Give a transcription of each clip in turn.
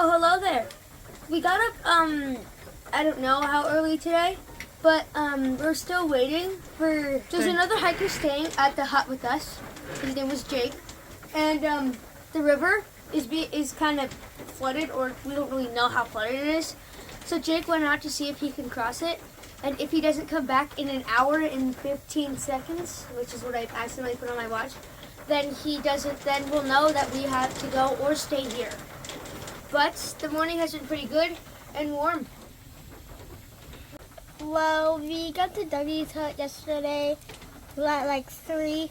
Well, hello there. We got up, I don't know how early today, but we're still waiting for, there's another hiker staying at the hut with us. His name was Jake. And the river is kind of flooded, or we don't really know how flooded it is. So Jake went out to see if he can cross it. And if he doesn't come back in an hour and 15 seconds, which is what I accidentally put on my watch, then then we'll know that we have to go or stay here. But the morning has been pretty good and warm. Well, we got to Dougie's hut yesterday at like 3,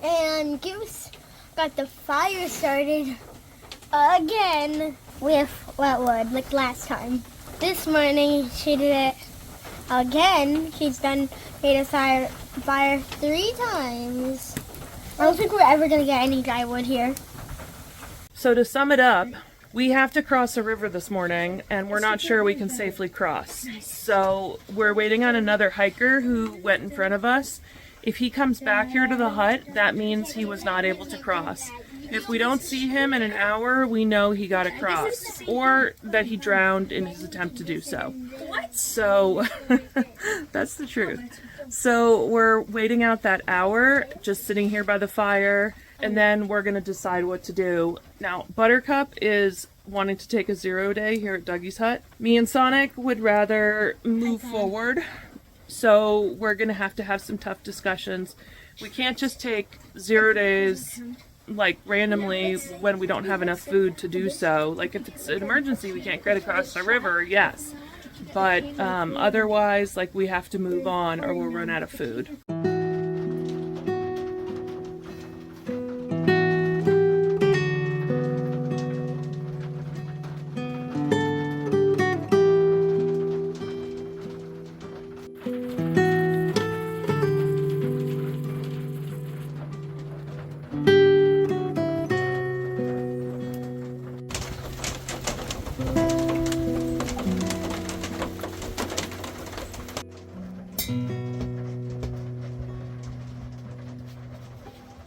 and Goose got the fire started again with wet wood like last time. This morning she did it again. She's made a fire 3 times. I don't think we're ever gonna get any dry wood here. So to sum it up, we have to cross a river this morning, and we're not sure we can safely cross. So we're waiting on another hiker who went in front of us. If he comes back here to the hut, that means he was not able to cross. If we don't see him in an hour, we know he got across, or that he drowned in his attempt to do so. So that's the truth. So we're waiting out that hour, just sitting here by the fire, and then we're going to decide what to do. Now, Buttercup is wanting to take a 0 day here at Dougie's hut. Me and Sonic would rather move forward, so we're going to have some tough discussions. We can't just take 0 days like randomly when we don't have enough food to do so. Like if it's an emergency, we can't get across the river, yes. But otherwise, like, we have to move on or we'll run out of food.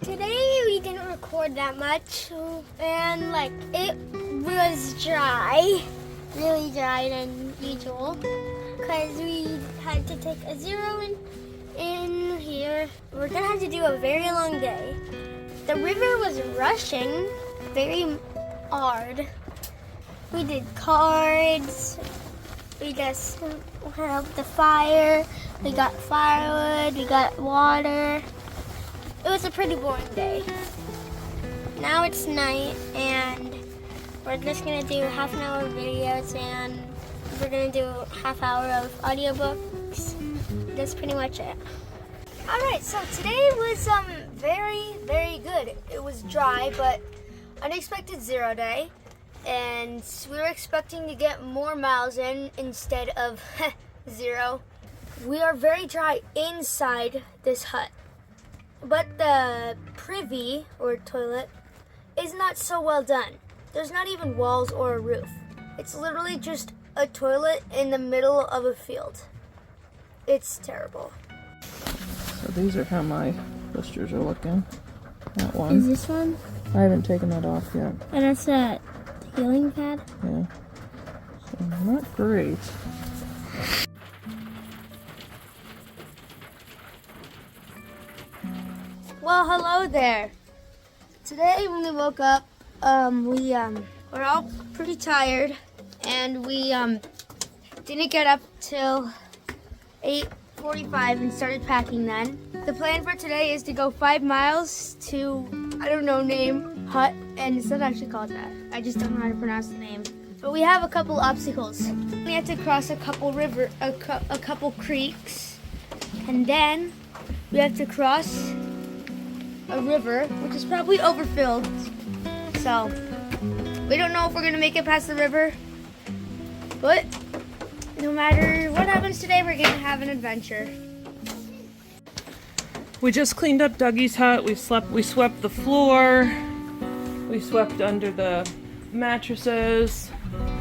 Today we didn't record that much, and like it was dry, really dry than usual, because we had to take a 0 in here. We're gonna have to do a very long day. The river was rushing very hard. We did cards, we just helped the fire, we got firewood, we got water. It was a pretty boring day. Now it's night, and we're just gonna do half an hour of videos, and we're gonna do half hour of audiobooks. That's pretty much it. All right, so today was very, very good. It was dry, but unexpected 0 day, and we were expecting to get more miles in instead of 0. We are very dry inside this hut. But the privy, or toilet, is not so well done. There's not even walls or a roof. It's literally just a toilet in the middle of a field. It's terrible. So these are how my blisters are looking. That one. Is this one? I haven't taken that off yet. And that's a healing pad? Yeah. So not great. Well, hello there. Today when we woke up, we're all pretty tired, and we didn't get up till 8:45 and started packing then. The plan for today is to go 5 miles to, I don't know, name hut, and it's not actually called that. I just don't know how to pronounce the name. But we have a couple obstacles. We have to cross a couple a couple creeks, and then we have to cross a river, which is probably overfilled. So we don't know if we're gonna make it past the river, but no matter what happens today, we're gonna have an adventure. We just cleaned up Dougie's hut. We swept the floor. We swept under the mattresses.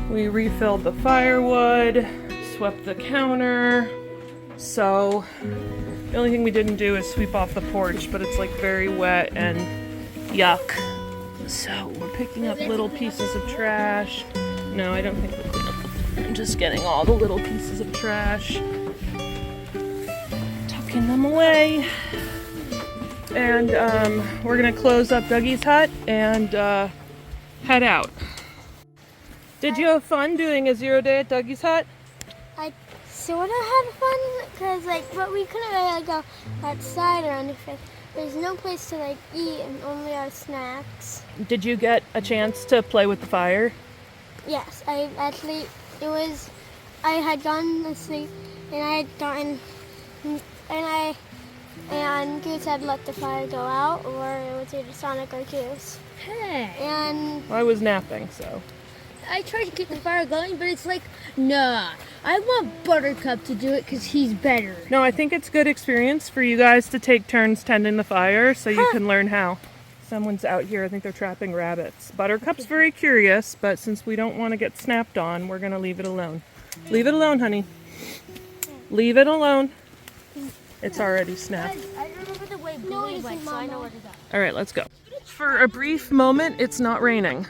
We refilled the firewood, swept the counter. So the only thing we didn't do is sweep off the porch, but it's like very wet and yuck. So we're picking up little pieces of trash. No, I don't think we do. I'm just getting all the little pieces of trash, tucking them away. And we're gonna close up Dougie's hut and head out. Did you have fun doing a 0 day at Dougie's hut? I sort of had fun because but we couldn't really go outside or anything. There's no place to eat and only our snacks. Did you get a chance to play with the fire? Yes, I had gone to sleep and I had gotten, and Goose had let the fire go out, or it was either Sonic or Goose. Hey. And I was napping, so. I tried to keep the fire going, but it's nah. I want Buttercup to do it because he's better. No, I think it's good experience for you guys to take turns tending the fire so you can learn how. Someone's out here. I think they're trapping rabbits. Buttercup's very curious, but since we don't want to get snapped on, we're going to leave it alone. Leave it alone, honey. Leave it alone. It's already snapped. I remember the way Blue went, so I know where to go. All right, let's go. For a brief moment, it's not raining.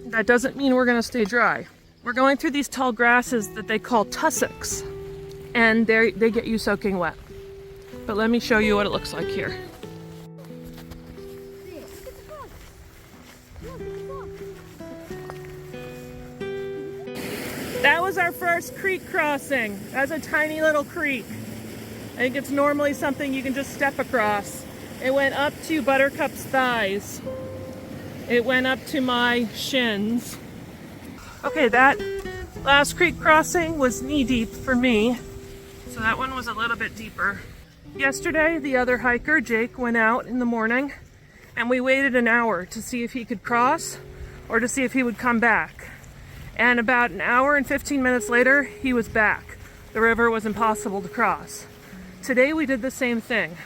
That doesn't mean we're going to stay dry. We're going through these tall grasses that they call tussocks, and they get you soaking wet. But let me show you what it looks like here. That was our first creek crossing. That's a tiny little creek. I think it's normally something you can just step across. It went up to Buttercup's thighs. It went up to my shins. Okay, that last creek crossing was knee deep for me, so that one was a little bit deeper. Yesterday, the other hiker, Jake, went out in the morning, and we waited an hour to see if he could cross or to see if he would come back. And about an hour and 15 minutes later, he was back. The river was impossible to cross. Today we did the same thing.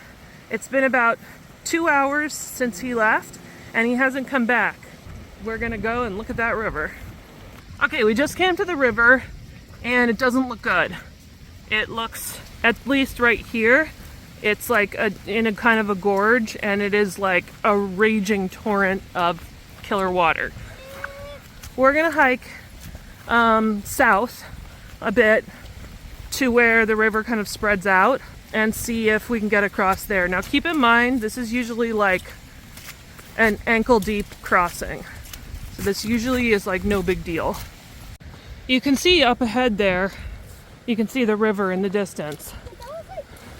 It's been about 2 hours since he left, and he hasn't come back. We're gonna go and look at that river. Okay, we just came to the river, and it doesn't look good. It looks, at least right here, it's in a kind of a gorge, and it is like a raging torrent of killer water. We're gonna hike south a bit to where the river kind of spreads out and see if we can get across there. Now keep in mind, this is usually like an ankle deep crossing. So this usually is no big deal. You can see up ahead there, you can see the river in the distance.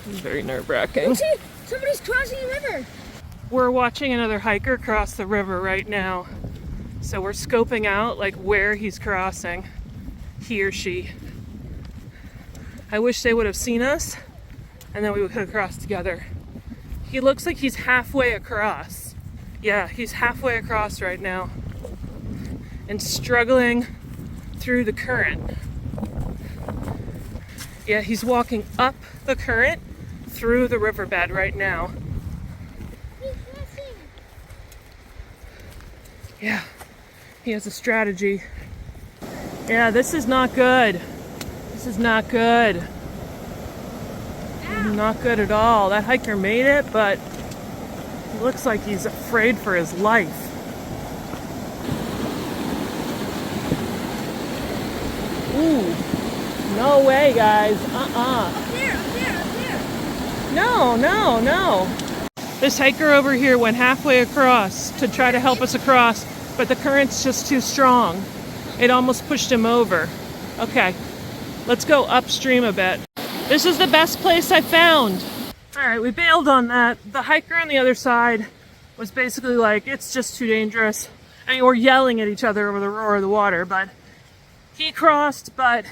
It's very nerve-wracking. See, somebody's crossing the river. We're watching another hiker cross the river right now. So we're scoping out where he's crossing, he or she. I wish they would have seen us, and then we could have crossed together. He looks like he's halfway across. Yeah, he's halfway across right now and struggling through the current. Yeah, he's walking up the current through the riverbed right now. Yeah, he has a strategy. Yeah, this is not good. This is not good. Not good at all. That hiker made it, but he looks like he's afraid for his life. Ooh, no way, guys. Up there. No. This hiker over here went halfway across to try to help us across, but the current's just too strong. It almost pushed him over. Okay, let's go upstream a bit. This is the best place I found. All right, we bailed on that. The hiker on the other side was basically it's just too dangerous. I mean, we're yelling at each other over the roar of the water, but he crossed, but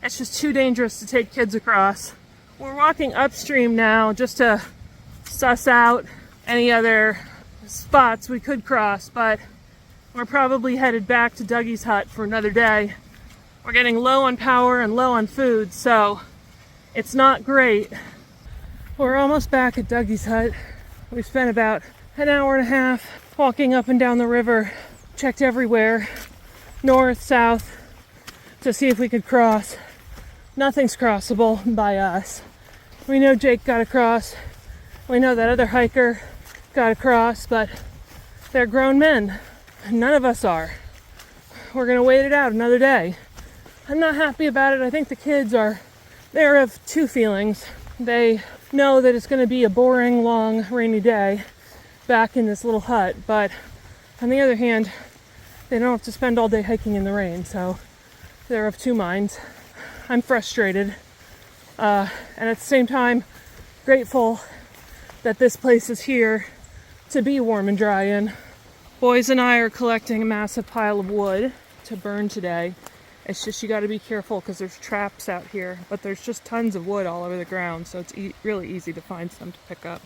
it's just too dangerous to take kids across. We're walking upstream now just to suss out any other spots we could cross, but we're probably headed back to Dougie's hut for another day. We're getting low on power and low on food, so it's not great. We're almost back at Dougie's hut. We spent about an hour and a half walking up and down the river, checked everywhere, north, south, to see if we could cross. Nothing's crossable by us. We know Jake got across. We know that other hiker got across, but they're grown men. None of us are. we're gonna wait it out another day. I'm not happy about it. I think the kids they're of two feelings. They know that it's gonna be a boring, long, rainy day back in this little hut, but on the other hand, they don't have to spend all day hiking in the rain, so they're of two minds. I'm frustrated, and at the same time, grateful that this place is here to be warm and dry in. Boys and I are collecting a massive pile of wood to burn today. It's just you got to be careful because there's traps out here, but there's just tons of wood all over the ground, so it's really easy to find some to pick up.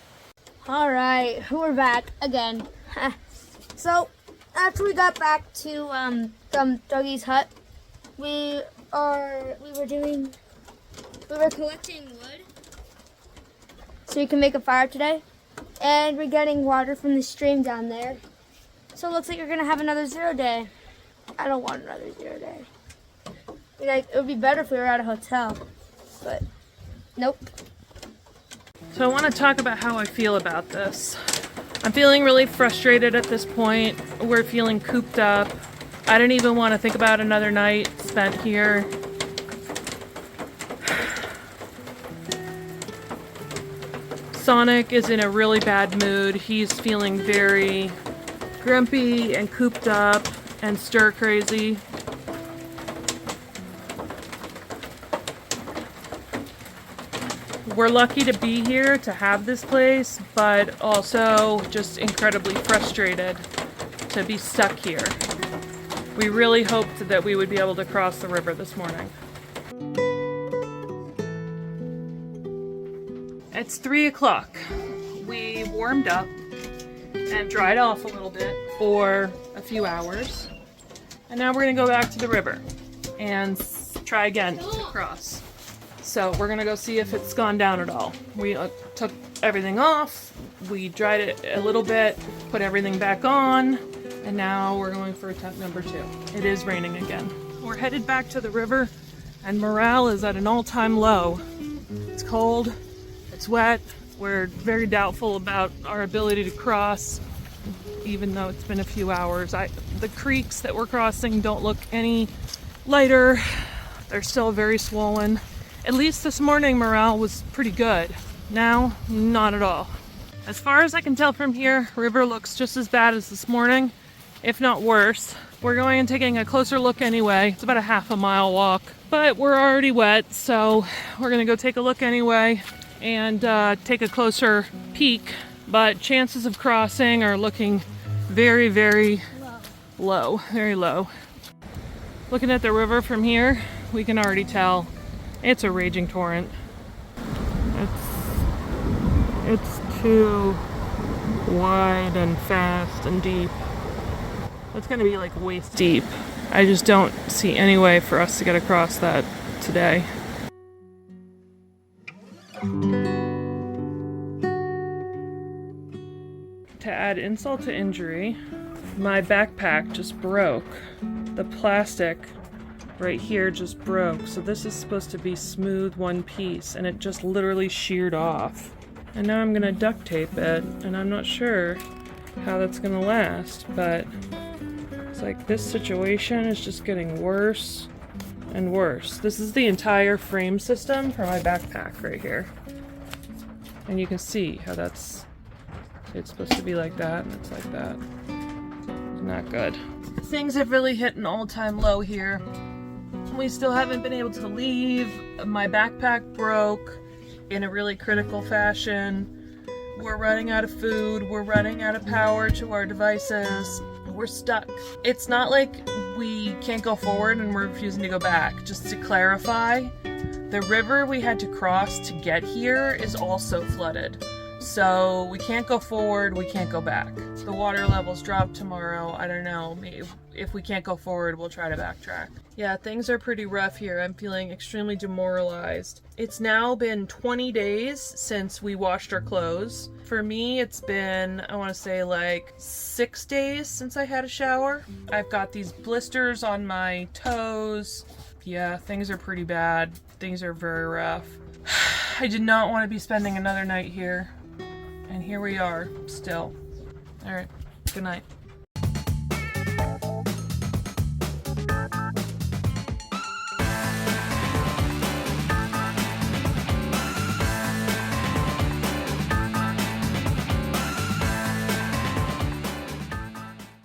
All right, we're back again. So after we got back to from Dougie's hut, we were collecting wood so we can make a fire today, and we're getting water from the stream down there. So it looks like you're gonna have another 0 day. I don't want another 0 day. Like, it would be better if we were at a hotel, but nope. So I want to talk about how I feel about this. I'm feeling really frustrated at this point. We're feeling cooped up. I didn't even want to think about another night spent here. Sonic is in a really bad mood. He's feeling very grumpy and cooped up and stir crazy. We're lucky to be here to have this place, but also just incredibly frustrated to be stuck here. We really hoped that we would be able to cross the river this morning. It's 3 o'clock. We warmed up and dried off a little bit for a few hours. And now we're gonna go back to the river and try again to cross. So we're gonna go see if it's gone down at all. We took everything off, we dried it a little bit, put everything back on, and now we're going for attempt number 2. It is raining again. We're headed back to the river, and morale is at an all-time low. It's cold, it's wet, we're very doubtful about our ability to cross, even though it's been a few hours. The creeks that we're crossing don't look any lighter. They're still very swollen. At least this morning morale was pretty good. Now, not at all. As far as I can tell from here, river looks just as bad as this morning, if not worse. We're going and taking a closer look anyway. It's about a half a mile walk, but we're already wet, so we're gonna go take a look anyway and take a closer peek. But chances of crossing are looking very, very low, very low. Looking at the river from here, we can already tell it's a raging torrent. It's too wide and fast and deep. It's gonna be like waist deep. I just don't see any way for us to get across that today. To add insult to injury, my backpack just broke. The plastic right here just broke, so this is supposed to be smooth one piece, and it just literally sheared off. And now I'm gonna duct tape it, and I'm not sure how that's gonna last, but it's like this situation is just getting worse and worse. This is the entire frame system for my backpack right here. And you can see how it's supposed to be like that, and it's like that. It's not good. Things have really hit an all-time low here. We still haven't been able to leave. My backpack broke in a really critical fashion. We're running out of food. We're running out of power to our devices. We're stuck. It's not like we can't go forward and we're refusing to go back. Just to clarify, the river we had to cross to get here is also flooded. So we can't go forward, we can't go back. The water levels drop tomorrow. I don't know. If we can't go forward, we'll try to backtrack. Yeah, things are pretty rough here. I'm feeling extremely demoralized. It's now been 20 days since we washed our clothes. For me, it's been, I want to say like 6 days since I had a shower. I've got these blisters on my toes. Yeah, things are pretty bad. Things are very rough. I did not want to be spending another night here. And here we are, still. All right, good night.